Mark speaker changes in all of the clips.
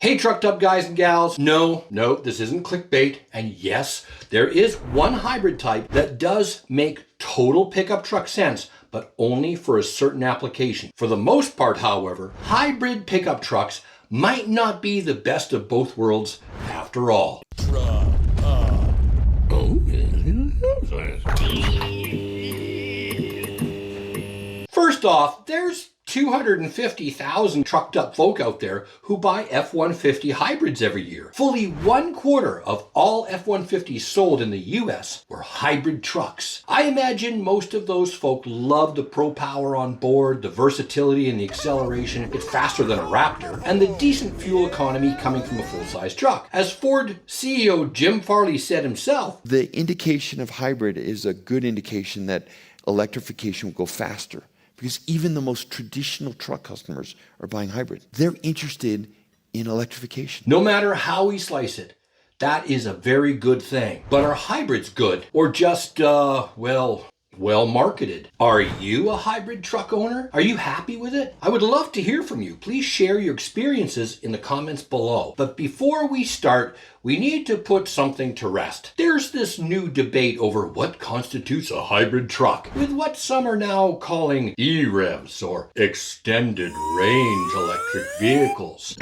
Speaker 1: Hey trucked up guys and gals, no, this isn't clickbait, and yes, there is one hybrid type that does make total pickup truck sense, but only for a certain application. For the most part, however, hybrid pickup trucks might not be the best of both worlds after all. First off, there's 250,000 trucked up folk out there who buy F-150 hybrids every year. Fully 1/4 of all F-150s sold in the US were hybrid trucks. I imagine most of those folk love the pro power on board, the versatility and the acceleration, it's faster than a Raptor, and the decent fuel economy coming from a full-size truck. As Ford CEO Jim Farley said himself,
Speaker 2: the indication of hybrid is a good indication that electrification will go faster. Because even the most traditional truck customers are buying hybrid. They're interested in electrification.
Speaker 1: No matter how we slice it, that is a very good thing. But are hybrids good? Or just, well marketed? Are you a hybrid truck owner? Are you happy with it? I would love to hear from you. Please share your experiences in the comments below. But before we start, we need to put something to rest. There's this new debate over what constitutes a hybrid truck, with what some are now calling E-revs or extended range electric vehicles.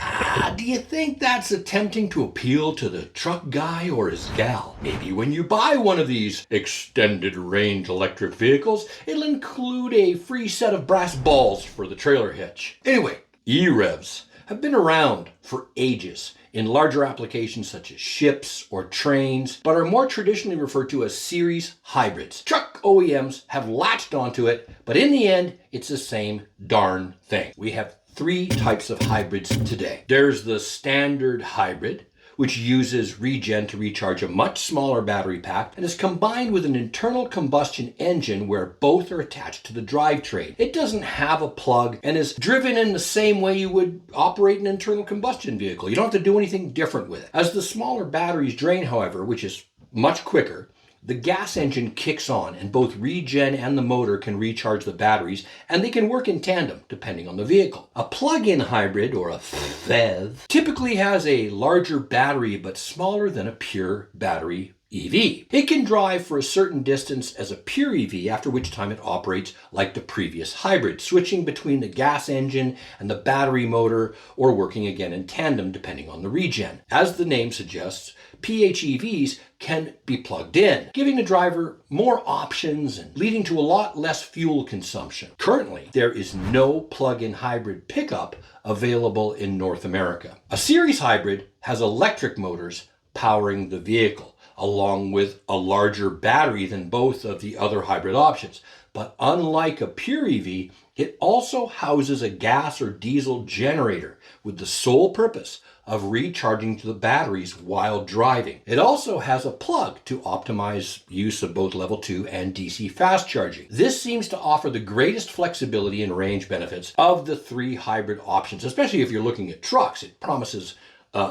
Speaker 1: Do you think that's attempting to appeal to the truck guy or his gal? Maybe when you buy one of these extended range electric vehicles, it'll include a free set of brass balls for the trailer hitch. Anyway, E-revs have been around for ages in larger applications such as ships or trains, but are more traditionally referred to as series hybrids. Truck OEMs have latched onto it, but in the end, it's the same darn thing. We have three types of hybrids today. There's the standard hybrid, which uses regen to recharge a much smaller battery pack and is combined with an internal combustion engine where both are attached to the drivetrain. It doesn't have a plug and is driven in the same way you would operate an internal combustion vehicle. You don't have to do anything different with it. As the smaller batteries drain, however, which is much quicker, the gas engine kicks on and both regen and the motor can recharge the batteries, and they can work in tandem depending on the vehicle. A plug-in hybrid, or a PHEV, typically has a larger battery but smaller than a pure battery EV. It can drive for a certain distance as a pure EV, after which time it operates like the previous hybrid, switching between the gas engine and the battery motor, or working again in tandem depending on the regen. As the name suggests, PHEVs can be plugged in, giving the driver more options and leading to a lot less fuel consumption. Currently, there is no plug-in hybrid pickup available in North America. A series hybrid has electric motors powering the vehicle, along with a larger battery than both of the other hybrid options. But unlike a pure EV, it also houses a gas or diesel generator with the sole purpose of recharging to the batteries while driving. It also has a plug to optimize use of both level 2 and DC fast charging. This seems to offer the greatest flexibility and range benefits of the three hybrid options, especially if you're looking at trucks. It promises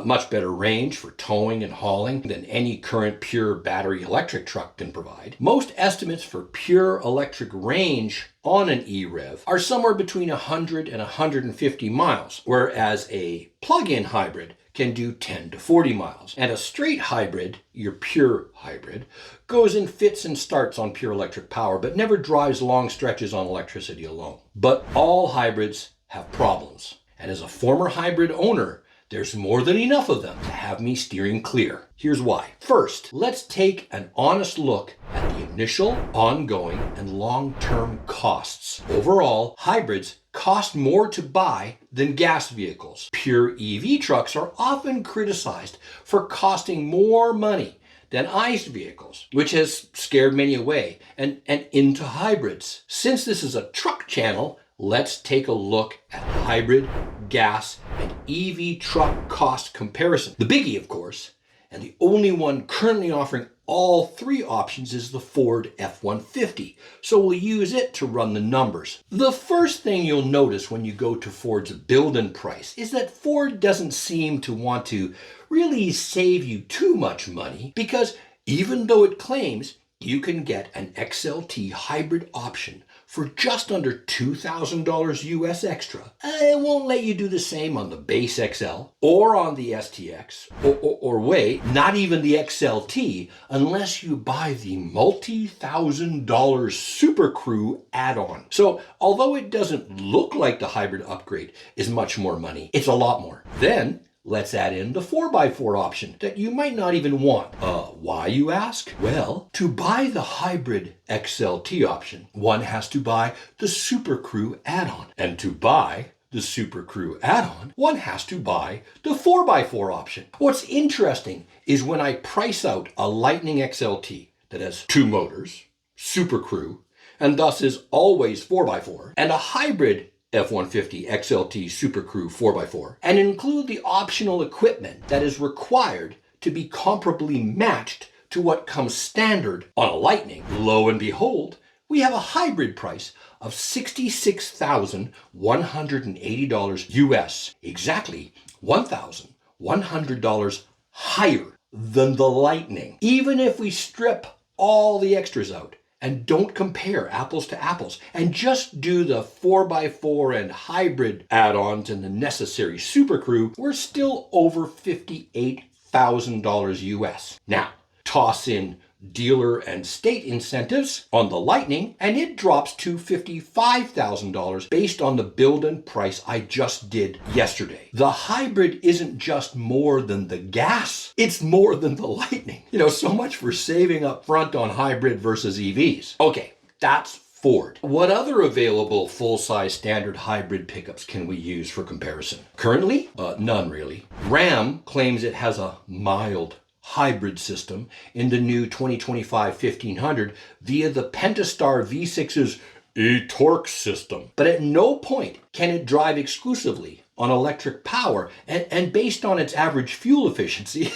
Speaker 1: much better range for towing and hauling than any current pure battery electric truck can provide. Most estimates for pure electric range on an E-rev are somewhere between 100 and 150 miles, whereas a plug-in hybrid can do 10 to 40 miles. And a straight hybrid, your pure hybrid, goes in fits and starts on pure electric power, but never drives long stretches on electricity alone. But all hybrids have problems. And as a former hybrid owner, there's more than enough of them to have me steering clear. Here's why. First, let's take an honest look at the initial, ongoing, and long-term costs. Overall, hybrids cost more to buy than gas vehicles. Pure EV trucks are often criticized for costing more money than ICE vehicles, which has scared many away and into hybrids. Since this is a truck channel, let's take a look at hybrid, gas, and EV truck cost comparison. The biggie, of course, and the only one currently offering all three options, is the Ford F-150. So we'll use it to run the numbers. The first thing you'll notice when you go to Ford's build-in price is that Ford doesn't seem to want to really save you too much money, because even though it claims you can get an XLT hybrid option for just under $2,000 US extra. It won't let you do the same on the base XL or on the STX or wait, not even the XLT unless you buy the multi-$1,000 Super Crew add-on. So although it doesn't look like the hybrid upgrade is much more money, it's a lot more. Then let's add in the 4x4 option that you might not even want. Why, you ask? Well, to buy the hybrid XLT option, one has to buy the Super Crew add-on. And to buy the Super Crew add-on, one has to buy the 4x4 option. What's interesting is when I price out a Lightning XLT that has 2 motors, Super Crew, and thus is always 4x4, and a hybrid F150 XLT Super Crew 4x4, and include the optional equipment that is required to be comparably matched to what comes standard on a Lightning, lo and behold, we have a hybrid price of $66,180 US, exactly $1,100 higher than the Lightning. Even if we strip all the extras out and don't compare apples to apples and just do the 4x4 and hybrid add-ons and the necessary Super Crew, we're still over $58,000 US. Now, toss in dealer and state incentives on the Lightning, and it drops to $55,000 based on the build and price I just did yesterday. The hybrid isn't just more than the gas, it's more than the Lightning. So much for saving up front on hybrid versus EVs. Okay, that's Ford. What other available full-size standard hybrid pickups can we use for comparison? Currently, none really. Ram claims it has a mild hybrid system in the new 2025 1500 via the Pentastar V6's e-torque system. But at no point can it drive exclusively on electric power, and based on its average fuel efficiency,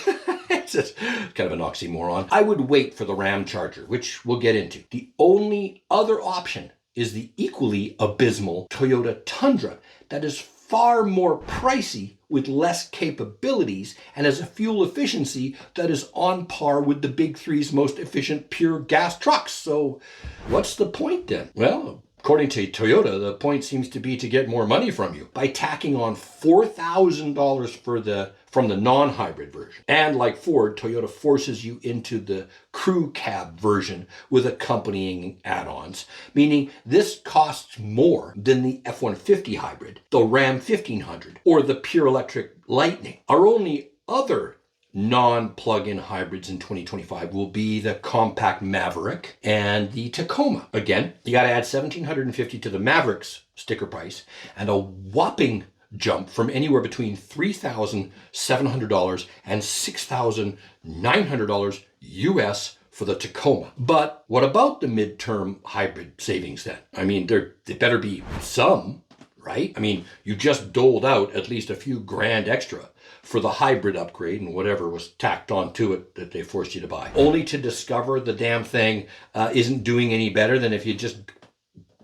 Speaker 1: it's just kind of an oxymoron. I would wait for the Ram Charger, which we'll get into. The only other option is the equally abysmal Toyota Tundra that is far more pricey with less capabilities and has a fuel efficiency that is on par with the Big Three's most efficient pure gas trucks. So what's the point then? Well, according to Toyota, the point seems to be to get more money from you by tacking on $4,000 from the non-hybrid version. And like Ford, Toyota forces you into the crew cab version with accompanying add-ons, meaning this costs more than the F-150 hybrid, the Ram 1500, or the pure electric Lightning. Our only other non-plug-in hybrids in 2025 will be the compact Maverick and the Tacoma. Again, you got to add $1,750 to the Maverick's sticker price and a whopping jump from anywhere between $3,700 and $6,900 US for the Tacoma. But what about the midterm hybrid savings then? I mean, there better be some, right? I mean, you just doled out at least a few grand extra for the hybrid upgrade and whatever was tacked onto it that they forced you to buy, only to discover the damn thing isn't doing any better than if you just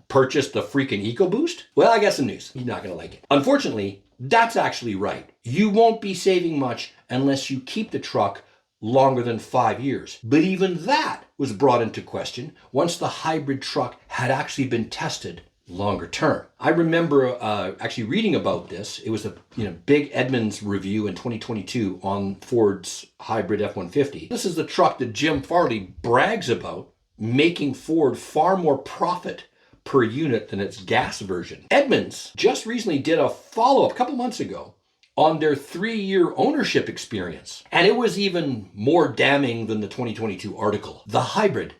Speaker 1: purchased the freaking EcoBoost? Well, I got some news. You're not going to like it. Unfortunately, that's actually right. You won't be saving much unless you keep the truck longer than 5 years. But even that was brought into question once the hybrid truck had actually been tested longer term. I remember actually reading about this. It was a big Edmunds review in 2022 on Ford's hybrid F-150. This is the truck that Jim Farley brags about making Ford far more profit per unit than its gas version. Edmunds just recently did a follow-up a couple months ago on their 3-year ownership experience. And it was even more damning than the 2022 article. The hybrid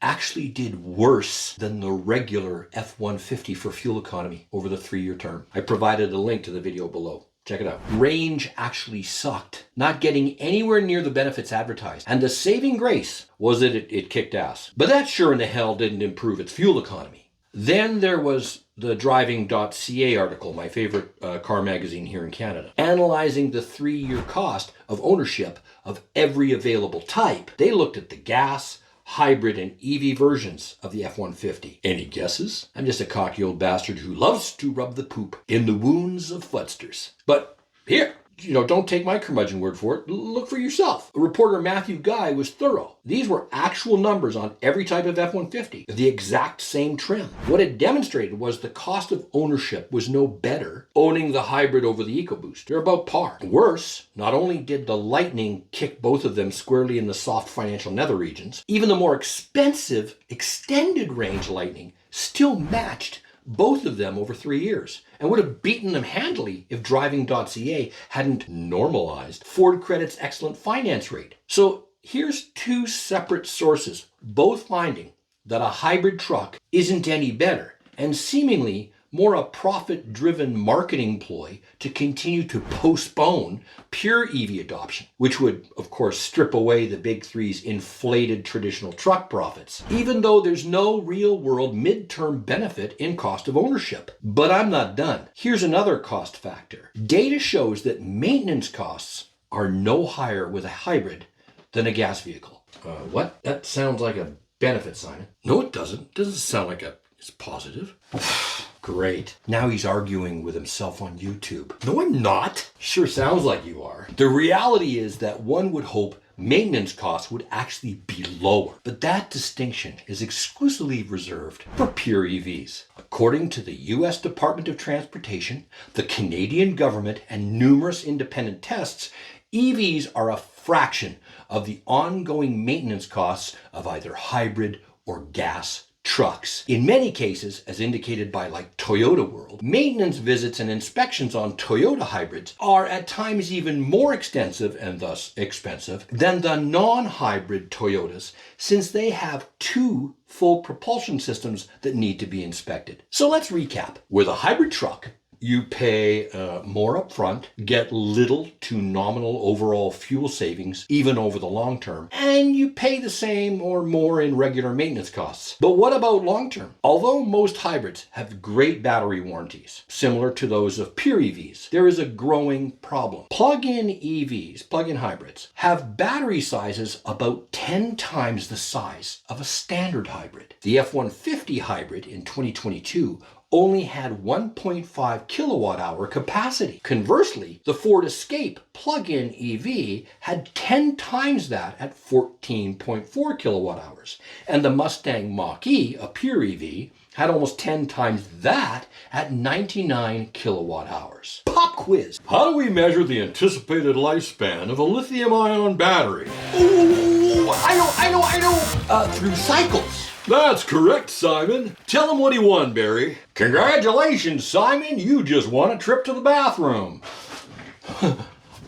Speaker 1: actually did worse than the regular F-150 for fuel economy over the 3-year term. I provided a link to the video below. Check it out. Range actually sucked, not getting anywhere near the benefits advertised. And the saving grace was that it kicked ass. But that sure in the hell didn't improve its fuel economy. Then there was the Driving.ca article, my favorite car magazine here in Canada, analyzing the 3-year cost of ownership of every available type. They looked at the gas, hybrid, and EV versions of the F-150. Any guesses? I'm just a cocky old bastard who loves to rub the poop in the wounds of fudsters. But here, don't take my curmudgeon word for it. Look for yourself. Reporter Matthew Guy was thorough. These were actual numbers on every type of F-150, the exact same trim. What it demonstrated was the cost of ownership was no better owning the hybrid over the EcoBoost. They're about par. Worse, not only did the Lightning kick both of them squarely in the soft financial nether regions, even the more expensive extended range Lightning still matched both of them over 3 years, and would have beaten them handily if Driving.ca hadn't normalized Ford Credit's excellent finance rate. So here's two separate sources, both finding that a hybrid truck isn't any better, and seemingly more a profit-driven marketing ploy to continue to postpone pure EV adoption, which would, of course, strip away the Big Three's inflated traditional truck profits, even though there's no real-world midterm benefit in cost of ownership. But I'm not done. Here's another cost factor. Data shows that maintenance costs are no higher with a hybrid than a gas vehicle. What? That sounds like a benefit, Simon. No, it doesn't. Doesn't sound like it's positive. Great. Now he's arguing with himself on YouTube. No, I'm not. Sure sounds like you are. The reality is that one would hope maintenance costs would actually be lower, but that distinction is exclusively reserved for pure EVs. According to the US Department of Transportation, the Canadian government, and numerous independent tests, EVs are a fraction of the ongoing maintenance costs of either hybrid or gas trucks. In many cases, as indicated by Toyota World, maintenance visits and inspections on Toyota hybrids are at times even more extensive and thus expensive than the non-hybrid Toyotas, since they have two full propulsion systems that need to be inspected. So let's recap. With a hybrid truck, you pay more upfront, get little to nominal overall fuel savings, even over the long term, and you pay the same or more in regular maintenance costs. But what about long term? Although most hybrids have great battery warranties, similar to those of pure EVs, there is a growing problem. Plug-in EVs, plug-in hybrids, have battery sizes about 10 times the size of a standard hybrid. The F-150 Hybrid in 2022 only had 1.5 kilowatt hour capacity. Conversely, the Ford Escape plug-in EV had 10 times that at 14.4 kilowatt hours. And the Mustang Mach-E, a pure EV, had almost 10 times that at 99 kilowatt hours. Pop quiz. How do we measure the anticipated lifespan of a lithium-ion battery? Ooh, I know. Through cycles. That's correct, Simon. Tell him what he won, Barry. Congratulations, Simon. You just won a trip to the bathroom.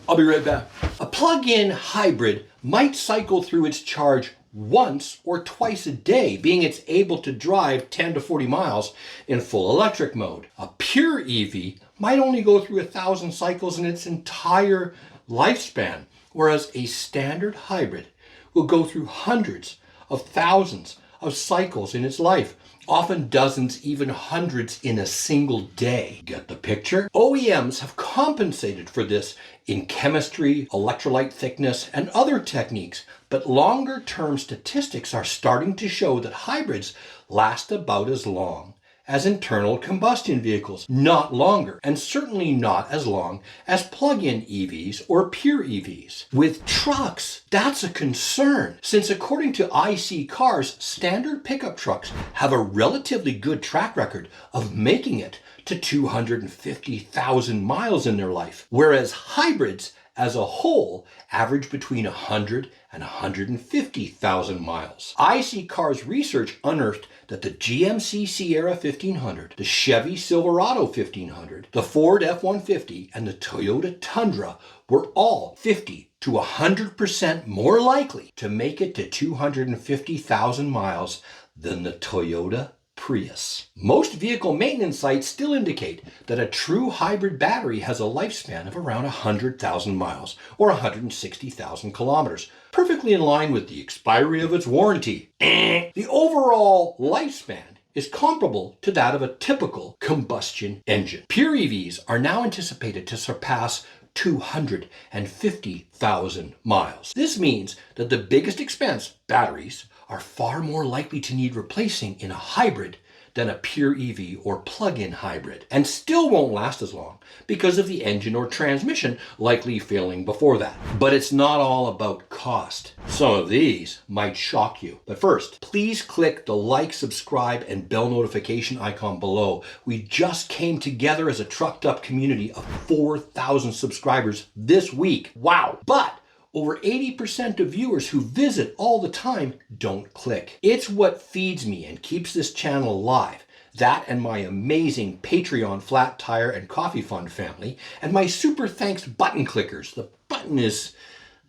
Speaker 1: I'll be right back. A plug-in hybrid might cycle through its charge once or twice a day, being it's able to drive 10 to 40 miles in full electric mode. A pure EV might only go through 1,000 cycles in its entire lifespan, whereas a standard hybrid will go through hundreds of thousands of cycles in its life, often dozens, even hundreds in a single day. Get the picture? OEMs have compensated for this in chemistry, electrolyte thickness, and other techniques, but longer-term statistics are starting to show that hybrids last about as long as internal combustion vehicles, not longer, and certainly not as long as plug-in EVs or pure EVs. With trucks, that's a concern, since according to iSeeCars, standard pickup trucks have a relatively good track record of making it to 250,000 miles in their life, whereas hybrids as a whole average between 100 and 150,000 miles. iSeeCars research unearthed that the GMC Sierra 1500, the Chevy Silverado 1500, the Ford F-150, and the Toyota Tundra were all 50 to 100% more likely to make it to 250,000 miles than the Toyota Prius. Most vehicle maintenance sites still indicate that a true hybrid battery has a lifespan of around 100,000 miles or 160,000 kilometers, perfectly in line with the expiry of its warranty. The overall lifespan is comparable to that of a typical combustion engine. Pure EVs are now anticipated to surpass 250,000 miles. This means that the biggest expense, batteries, are far more likely to need replacing in a hybrid than a pure EV or plug-in hybrid, and still won't last as long because of the engine or transmission likely failing before that. But it's not all about cost. Some of these might shock you. But first, please click the like, subscribe, and bell notification icon below. We just came together as a trucked up community of 4,000 subscribers this week. Wow! But over 80% of viewers who visit all the time don't click. It's what feeds me and keeps this channel alive. That and my amazing Patreon Flat Tire and Coffee Fund family, and my super thanks button clickers. The button is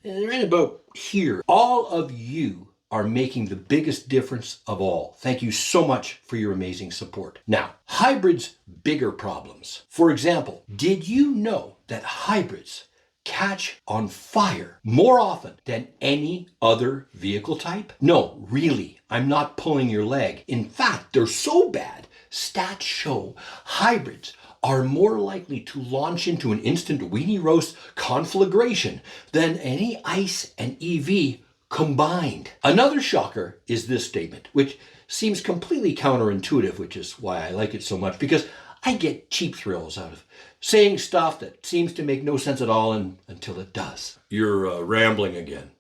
Speaker 1: right about here. All of you are making the biggest difference of all. Thank you so much for your amazing support. Now, hybrids' bigger problems. For example, did you know that hybrids catch on fire more often than any other vehicle type? No, really, I'm not pulling your leg. In fact, they're so bad, stats show hybrids are more likely to launch into an instant weenie roast conflagration than any ICE and EV combined. Another shocker is this statement, which seems completely counterintuitive, which is why I like it so much, because I get cheap thrills out of saying stuff that seems to make no sense at all until it does. You're rambling again.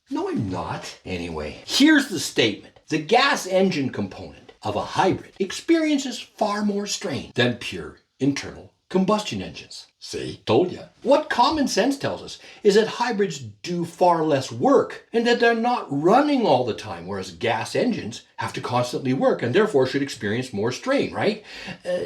Speaker 1: No, I'm not. Anyway, here's the statement. The gas engine component of a hybrid experiences far more strain than pure internal combustion engines. See? Told ya. What common sense tells us is that hybrids do far less work and that they're not running all the time, whereas gas engines have to constantly work and therefore should experience more strain, right?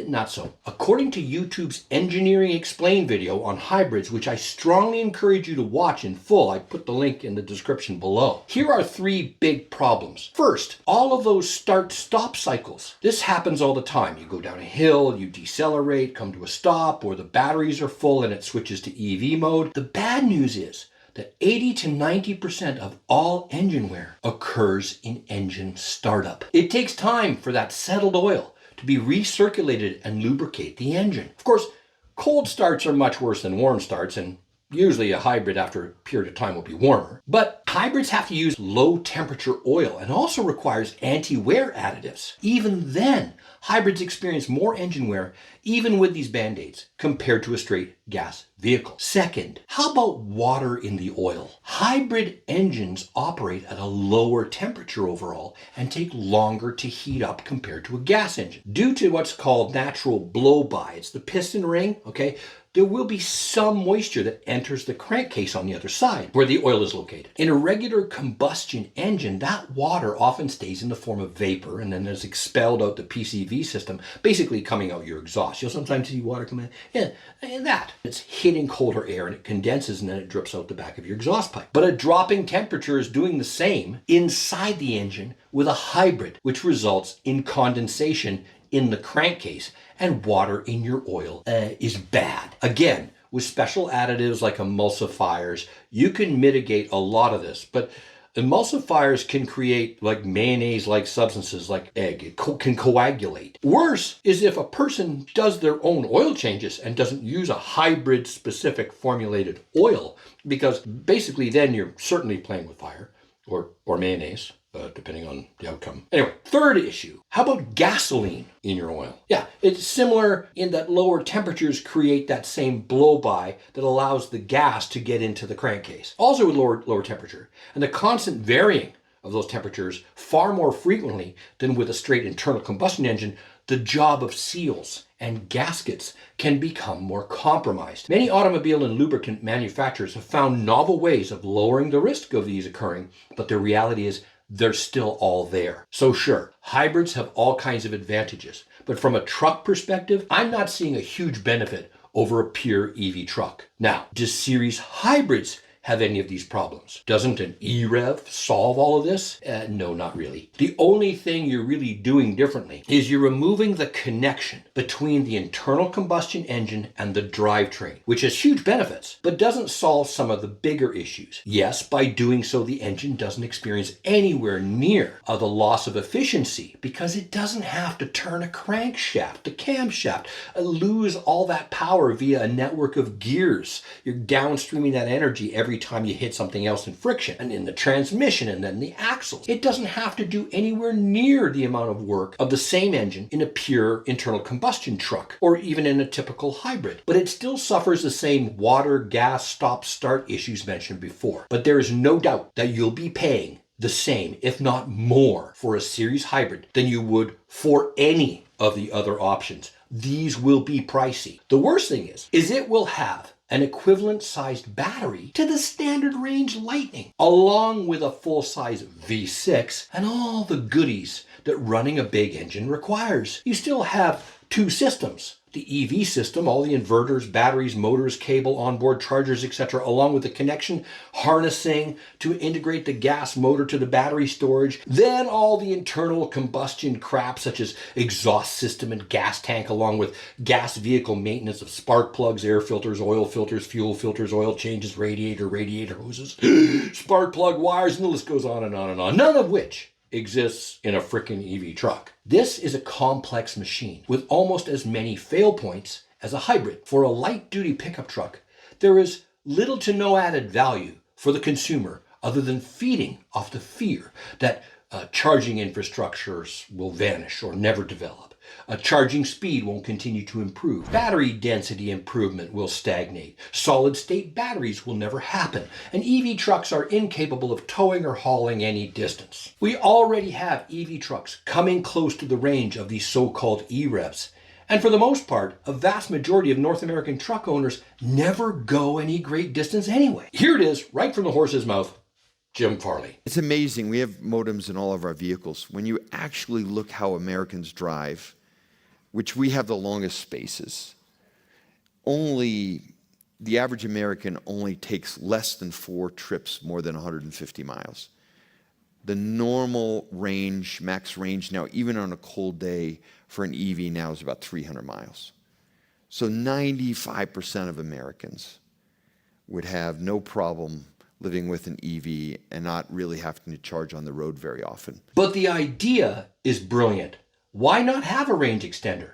Speaker 1: Not so. According to YouTube's Engineering Explained video on hybrids, which I strongly encourage you to watch in full, I put the link in the description below. Here are 3 big problems. First, all of those start-stop cycles. This happens all the time. You go down a hill, you decelerate, come to a stop, or the batteries are full and it switches to EV mode. The bad news is that 80 to 90% of all engine wear occurs in engine startup. It takes time for that settled oil to be recirculated and lubricate the engine. Of course, cold starts are much worse than warm starts, and usually a hybrid after a period of time will be warmer. But hybrids have to use low temperature oil and also requires anti-wear additives. Even then, hybrids experience more engine wear even with these band-aids compared to a straight gas vehicle. Second, how about water in the oil? Hybrid engines operate at a lower temperature overall and take longer to heat up compared to a gas engine. Due to what's called natural blow-by, it's the piston ring, okay? There will be some moisture that enters the crankcase on the other side where the oil is located. In a regular combustion engine, that water often stays in the form of vapor and then is expelled out the PCV system, basically coming out your exhaust. You'll sometimes see water come in. Yeah, and that. It's hitting colder air and it condenses and then it drips out the back of your exhaust pipe. But a dropping temperature is doing the same inside the engine with a hybrid, which results in condensation in the crankcase, and water in your oil is bad. Again, with special additives like emulsifiers, you can mitigate a lot of this, but emulsifiers can create like mayonnaise-like substances like egg. It can coagulate. Worse is if a person does their own oil changes and doesn't use a hybrid-specific formulated oil, because basically then you're certainly playing with fire or mayonnaise. Depending on the outcome. Anyway, third issue. How about gasoline in your oil? Yeah, it's similar in that lower temperatures create that same blow-by that allows the gas to get into the crankcase. Also with lower temperature. And the constant varying of those temperatures far more frequently than with a straight internal combustion engine, the job of seals and gaskets can become more compromised. Many automobile and lubricant manufacturers have found novel ways of lowering the risk of these occurring, but the reality is they're still all there. So sure, hybrids have all kinds of advantages, but from a truck perspective, I'm not seeing a huge benefit over a pure EV truck. Now, do series hybrids have any of these problems? Doesn't an E-Rev solve all of this? No, not really. The only thing you're really doing differently is you're removing the connection between the internal combustion engine and the drivetrain, which has huge benefits, but doesn't solve some of the bigger issues. Yes, by doing so, the engine doesn't experience anywhere near the loss of efficiency because it doesn't have to turn a crankshaft, a camshaft, lose all that power via a network of gears. You're downstreaming that energy every every time you hit something else in friction, and in the transmission, and then the axles. It doesn't have to do anywhere near the amount of work of the same engine in a pure internal combustion truck, or even in a typical hybrid. But it still suffers the same water, gas, stop-start issues mentioned before. But there is no doubt that you'll be paying the same, if not more, for a series hybrid than you would for any of the other options. These will be pricey. The worst thing is it will have an equivalent sized battery to the standard range Lightning, along with a full-size V6 and all the goodies that running a big engine requires. You still have two systems. The EV system, all the inverters, batteries, motors, cable, onboard chargers, etc., along with the connection, harnessing to integrate the gas motor to the battery storage. Then all the internal combustion crap such as exhaust system and gas tank, along with gas vehicle maintenance of spark plugs, air filters, oil filters, fuel filters, oil changes, radiator hoses, spark plug wires, and the list goes on and on and on. None of which exists in a frickin' EV truck. This is a complex machine with almost as many fail points as a hybrid. For a light-duty pickup truck, there is little to no added value for the consumer other than feeding off the fear that charging infrastructures will vanish or never develop. Charging speed won't continue to improve. Battery density improvement will stagnate. Solid-state batteries will never happen. And EV trucks are incapable of towing or hauling any distance. We already have EV trucks coming close to the range of these so-called E-revs. And for the most part, a vast majority of North American truck owners never go any great distance anyway. Here it is, right from the horse's mouth. Jim Farley.
Speaker 2: It's amazing. We have modems in all of our vehicles. When you actually look how Americans drive, which we have the longest spaces, the average American only takes less than 4 trips more than 150 miles. The normal range, max range now, even on a cold day for an EV now is about 300 miles. So 95% of Americans would have no problem living with an EV and not really having to charge on the road very often.
Speaker 1: But the idea is brilliant. Why not have a range extender?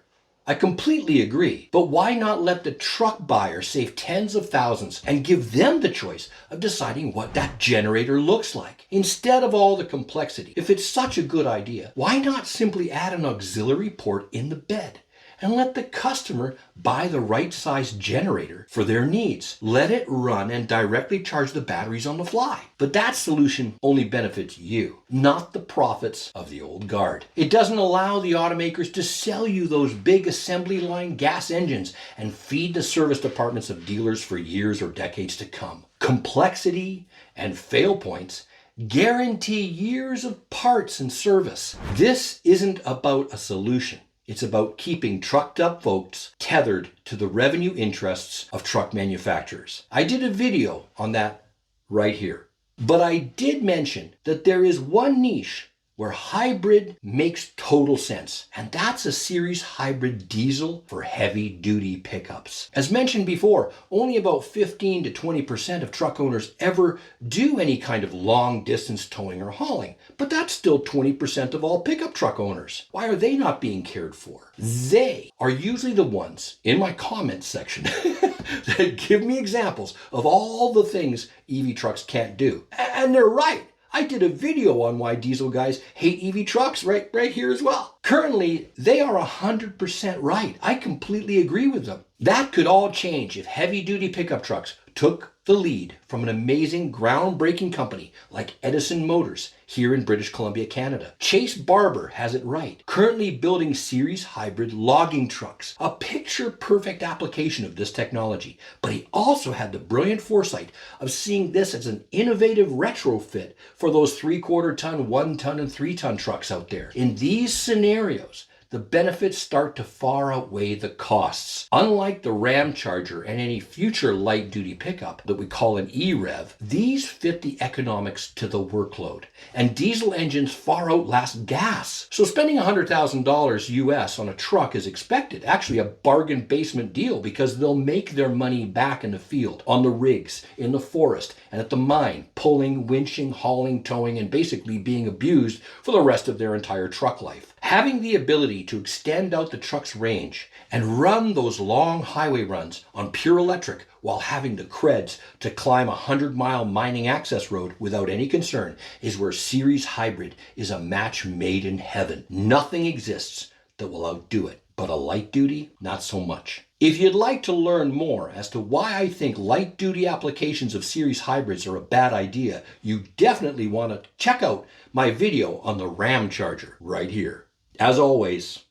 Speaker 1: I completely agree, but why not let the truck buyer save tens of thousands and give them the choice of deciding what that generator looks like, instead of all the complexity? If it's such a good idea, why not simply add an auxiliary port in the bed and let the customer buy the right size generator for their needs? Let it run and directly charge the batteries on the fly. But that solution only benefits you, not the profits of the old guard. It doesn't allow the automakers to sell you those big assembly line gas engines and feed the service departments of dealers for years or decades to come. Complexity and fail points guarantee years of parts and service. This isn't about a solution. It's about keeping trucked up folks tethered to the revenue interests of truck manufacturers. I did a video on that right here. But I did mention that there is one niche where hybrid makes total sense, and that's a series hybrid diesel for heavy duty pickups. As mentioned before, only about 15 to 20% of truck owners ever do any kind of long distance towing or hauling, but that's still 20% of all pickup truck owners. Why are they not being cared for? They are usually the ones in my comments section that give me examples of all the things EV trucks can't do. And they're right. I did a video on why diesel guys hate EV trucks right here as well. Currently, they are 100% right. I completely agree with them. That could all change if heavy-duty pickup trucks took the lead from an amazing, groundbreaking company like Edison Motors here in British Columbia, Canada. Chase Barber has it right, currently building series hybrid logging trucks, a picture-perfect application of this technology. But he also had the brilliant foresight of seeing this as an innovative retrofit for those 3/4 ton, 1 ton, and 3 ton trucks out there. In these scenarios, the benefits start to far outweigh the costs. Unlike the Ram Charger and any future light-duty pickup that we call an E-Rev, these fit the economics to the workload, and diesel engines far outlast gas. So spending $100,000 US on a truck is expected, actually a bargain basement deal, because they'll make their money back in the field, on the rigs, in the forest, and at the mine, pulling, winching, hauling, towing, and basically being abused for the rest of their entire truck life. Having the ability to extend out the truck's range and run those long highway runs on pure electric while having the creds to climb a 100-mile mining access road without any concern is where Series Hybrid is a match made in heaven. Nothing exists that will outdo it, but a light duty, not so much. If you'd like to learn more as to why I think light duty applications of Series Hybrids are a bad idea, you definitely want to check out my video on the Ram charger right here. As always,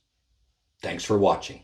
Speaker 1: thanks for watching.